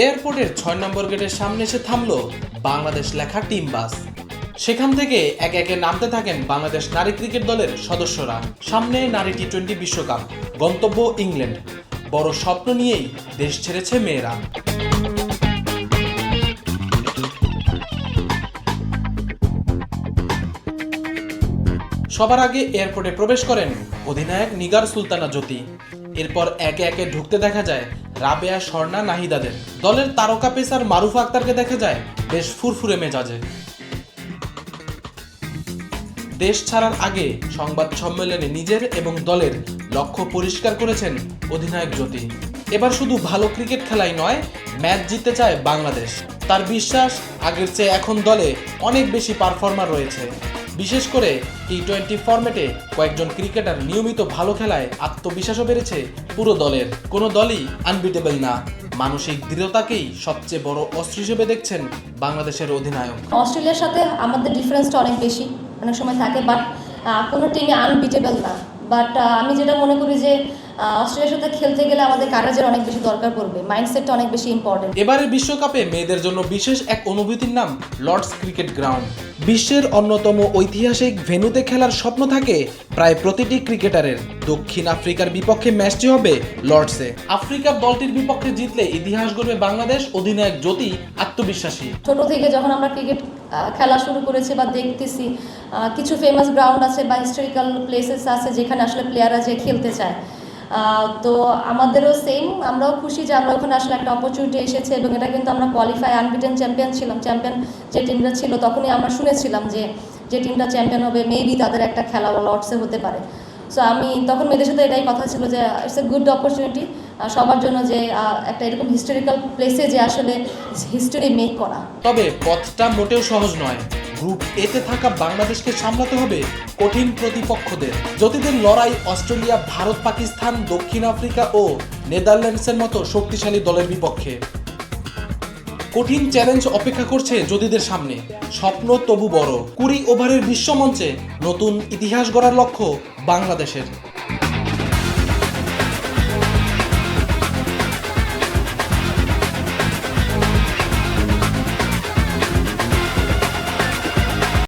এয়ারপোর্টের ৬ নম্বর গেটের সামনে এসে থামলো বাংলাদেশ লেখা টিম বাস। সেখান থেকে একে একে নামতে থাকেন বাংলাদেশ নারী ক্রিকেট দলের সদস্যরা। সামনে নারী টি-20 বিশ্বকাপ, গন্তব্য ইংল্যান্ড। বড় স্বপ্ন নিয়েই দেশ ছেড়েছে মেয়েরা। সবার আগে এয়ারপোর্টে প্রবেশ করেন অধিনায়ক নিগার সুলতানা জ্যোতি। এরপর একে একে ঢুকতে দেখা যায় রাবেয়া, স্বর্ণা, নাহিদাদের। দলের তারকা পেসার মারুফা আক্তারকে দেখা যায় বেশ ফুরফুরে মেজাজে। দেশ ছাড়ার আগে সংবাদ সম্মেলনে নিজের এবং দলের লক্ষ্য পরিষ্কার করেছেন অধিনায়ক জ্যোতি। এবার শুধু ভালো ক্রিকেট খেলাই নয়, ম্যাচ জিততে চায় বাংলাদেশ। তার বিশ্বাস, আগের চেয়ে এখন দলে অনেক বেশি পারফর্মার রয়েছে। বিশেষ করে টি-20 ফরম্যাটে কয়েকজন ক্রিকেটার নিয়মিত ভালো খেলায় আত্মবিশ্বাসও বেড়েছে পুরো দলের। কোনো দলই আনবিটেবল না। মানসিক দৃঢ়তাকেই সবচেয়ে বড় অস্ত্র হিসেবে দেখছেন বাংলাদেশের অধিনায়ক। অস্ট্রেলিয়ার সাথে আমাদের ডিফারেন্সটা অনেক বেশি অনেক সময় থাকে, বাট কোনো টিমে আনবিটেবল না। বাট আমি যেটা মনে করি যে অস্ট্রেলিয়ার সাথে খেলতে গেলে আমাদের কারাজের অনেক বেশি দরকার পড়বে, মাইন্ডসেটটা অনেক বেশি ইম্পর্টেন্ট। এবারের বিশ্বকাপে মেয়েদের জন্য বিশেষ এক অনুভূতির নাম লর্ডস ক্রিকেট গ্রাউন্ড। বিশ্বের অন্যতম ঐতিহাসিক ভেন্যুতে খেলার স্বপ্ন থাকে প্রায় প্রতিটি ক্রিকেটারের। দক্ষিণ আফ্রিকার বিপক্ষে ম্যাচটি হবে লর্ডসে। আফ্রিকার দলটির বিপক্ষে জিতলে ইতিহাস গড়বে বাংলাদেশ। অধিনায়ক জ্যোতি আত্মবিশ্বাসী। ছোট থেকে যখন আমরা ক্রিকেট খেলা শুরু করেছি বা দেখতেছি, কিছু ফেমাস গ্রাউন্ড আছে বা হিস্টোরিক্যাল প্লেসেস আছে যেখানে আসলে প্লেয়াররা যে খেলতে চায়। তো আমাদেরও সেম, আমরাও খুশি যে আমরা ওখানে আসলে একটা অপরচুনিটি এসেছে এবং এটা কিন্তু আমরা কোয়ালিফাই আনবিটেন চ্যাম্পিয়ন ছিলাম। চ্যাম্পিয়ন যে টিমটা ছিল তখনই আমরা শুনেছিলাম যে টিমটা চ্যাম্পিয়ন হবে মেবি তাদের একটা খেলা লর্ডসে হতে পারে। সো আমি তখন মেয়েদের সাথে এটাই কথা ছিল যে ইটস এ গুড অপরচুনিটি সবার জন্য, যে একটা এরকম হিস্টোরিক্যাল প্লেসে যে আসলে হিস্টোরি মেক করা। তবে পথটা মোটেও সহজ নয়। গ্রুপ এতে থাকা বাংলাদেশকে সামলাতে হবে কঠিন প্রতিপক্ষদের। জ্যোতিদের লড়াই অস্ট্রেলিয়া, ভারত, পাকিস্তান, দক্ষিণ আফ্রিকা ও নেদারল্যান্ডসের মতো শক্তিশালী দলের বিপক্ষে। কঠিন চ্যালেঞ্জ অপেক্ষা করছে জ্যোতিদের সামনে। স্বপ্ন তবু বড়। 20 ওভারের বিশ্বমঞ্চে নতুন ইতিহাস গড়ার লক্ষ্য বাংলাদেশের।